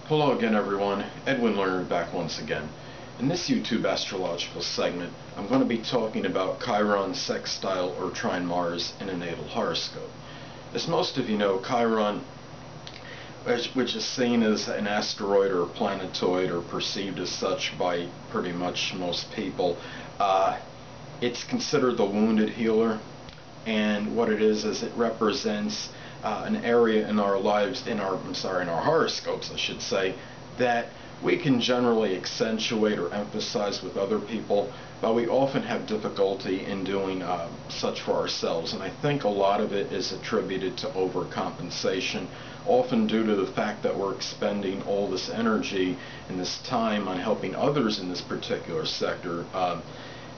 Hello again everyone, Edwin Learnard back once again. In this YouTube astrological segment, I'm going to be talking about Chiron Sextile or Trine Mars in a natal horoscope. As most of you know, Chiron, which is seen as an asteroid or a planetoid or perceived as such by pretty much most people, it's considered the wounded healer, and what it is it represents an area in our lives, in our horoscopes, I should say, that we can generally accentuate or emphasize with other people, but we often have difficulty in doing such for ourselves. And I think a lot of it is attributed to overcompensation, often due to the fact that we're expending all this energy and this time on helping others in this particular sector,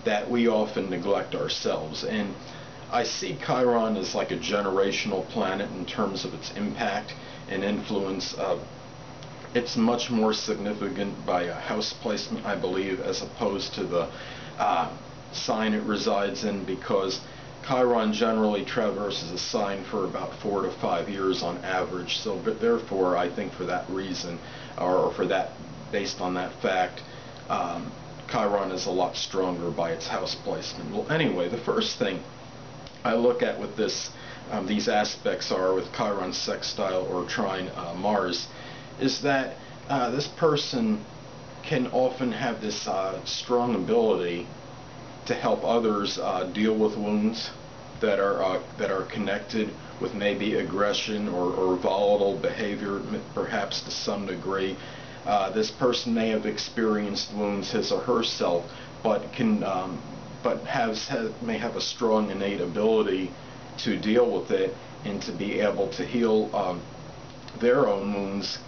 that we often neglect ourselves. And I see Chiron as like a generational planet in terms of its impact and influence. It's much more significant by a house placement, I believe, as opposed to the sign it resides in, because Chiron generally traverses a sign for about 4 to 5 years on average. So therefore, I think for that reason, or for that, based on that fact, Chiron is a lot stronger by its house placement. Well, anyway, the first thing I look at with this, these aspects are with Chiron Sextile or Trine Mars, is that this person can often have this strong ability to help others deal with wounds that are connected with maybe aggression or volatile behavior, perhaps to some degree. This person may have experienced wounds his or herself, but can may have a strong innate ability to deal with it and to be able to heal their own wounds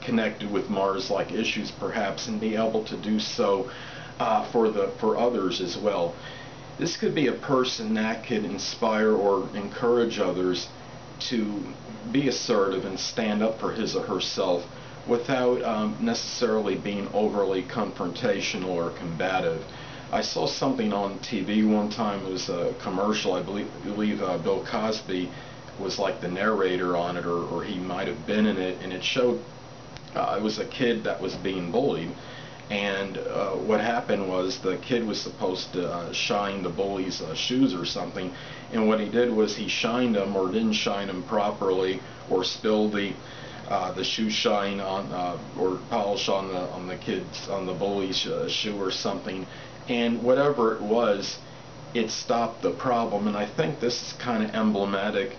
connected with Mars-like issues, perhaps, and be able to do so for others as well. This could be a person that could inspire or encourage others to be assertive and stand up for his or herself without necessarily being overly confrontational or combative. I saw something on TV one time. It was a commercial. I believe Bill Cosby was like the narrator on it, or he might have been in it, and it showed it was a kid that was being bullied, and what happened was the kid was supposed to shine the bully's shoes or something, and what he did was he shined them or didn't shine them properly, or spilled the shoe shine on or polish on the bully's shoe or something, and whatever it was, it stopped the problem. And I think this is kind of emblematic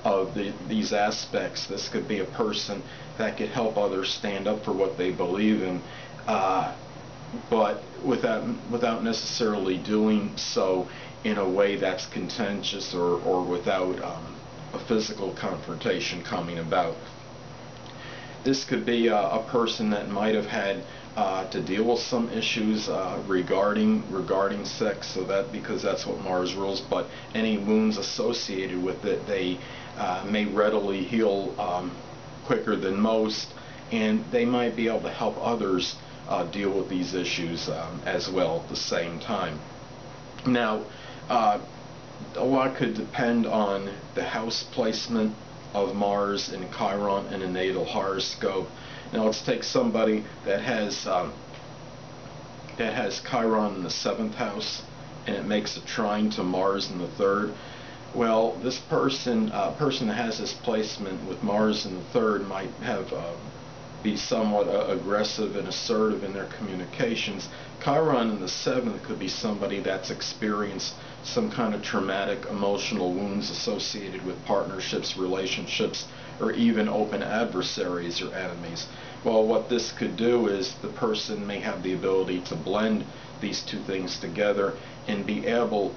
of these aspects. This could be a person that could help others stand up for what they believe in, but without necessarily doing so in a way that's contentious or without a physical confrontation coming about. This could be a person that might have had to deal with some issues regarding sex, so that, because that's what Mars rules, but any wounds associated with it, they may readily heal quicker than most, and they might be able to help others deal with these issues as well at the same time. Now, a lot could depend on the house placement of Mars and Chiron in a natal horoscope. Now let's take somebody that has Chiron in the 7th house, and it makes a trine to Mars in the 3rd. Well, this person that has this placement with Mars in the 3rd might have be somewhat aggressive and assertive in their communications. Chiron in the 7th could be somebody that's experienced some kind of traumatic emotional wounds associated with partnerships, relationships, or even open adversaries or enemies. Well, what this could do is the person may have the ability to blend these two things together and be able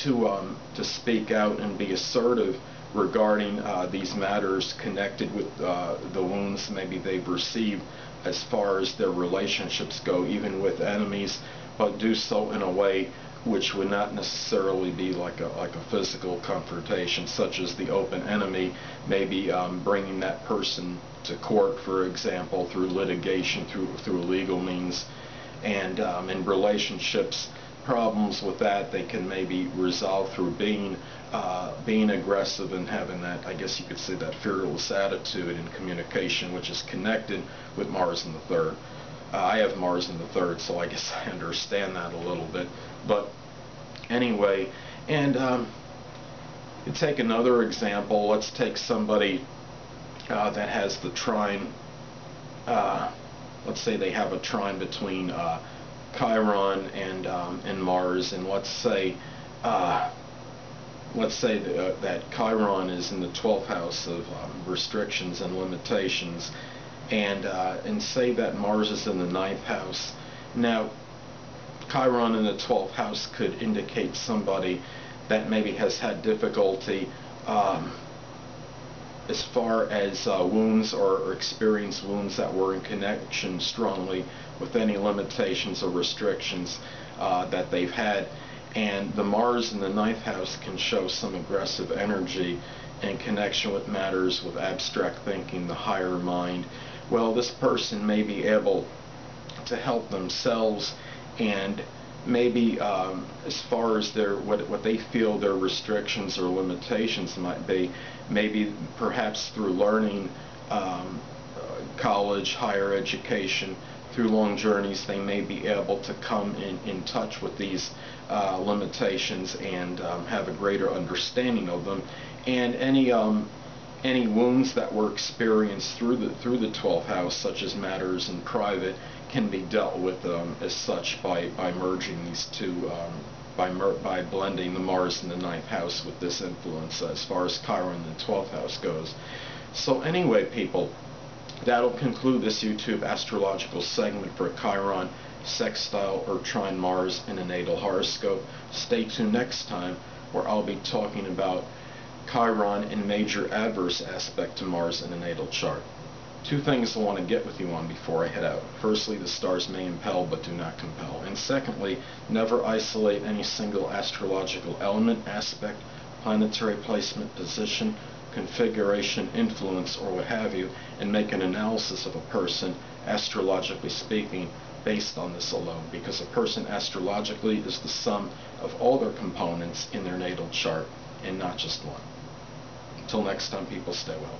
to speak out and be assertive regarding these matters connected with the wounds maybe they've received as far as their relationships go, even with enemies, but do so in a way which would not necessarily be like a physical confrontation, such as the open enemy, maybe bringing that person to court, for example, through litigation, through legal means. And in relationships, problems with that they can maybe resolve through being being aggressive and having that, I guess you could say, that fearless attitude in communication, which is connected with Mars in the third. I have Mars in the third, so I guess I understand that a little bit. But anyway, and you take another example. Let's take somebody that has the trine. Let's say they have a trine between Chiron and Mars, and let's say that Chiron is in the 12th house of restrictions and limitations, and say that Mars is in the 9th house. Now, Chiron in the 12th house could indicate somebody that maybe has had difficulty as far as wounds or experienced wounds that were in connection strongly with any limitations or restrictions that they've had. And the Mars in the 9th house can show some aggressive energy in connection with matters with abstract thinking, the higher mind. Well, this person may be able to help themselves, and maybe as far as their what they feel their restrictions or limitations might be, maybe perhaps through learning, college, higher education, through long journeys, they may be able to come in touch with these limitations and have a greater understanding of them. And any wounds that were experienced through the 12th house, such as matters in private, can be dealt with as such by merging these two, by blending the Mars in the 9th house with this influence as far as Chiron in the 12th house goes. So anyway, people, that'll conclude this YouTube astrological segment for Chiron Sextile or Trine Mars in a natal horoscope. Stay tuned next time, where I'll be talking about Chiron in major adverse aspect to Mars in a natal chart. Two things I want to get with you on before I head out. Firstly, the stars may impel but do not compel. And secondly, never isolate any single astrological element, aspect, planetary placement, position, configuration, influence, or what have you, and make an analysis of a person, astrologically speaking, based on this alone, because a person astrologically is the sum of all their components in their natal chart, and not just one. Until next time, people, stay well.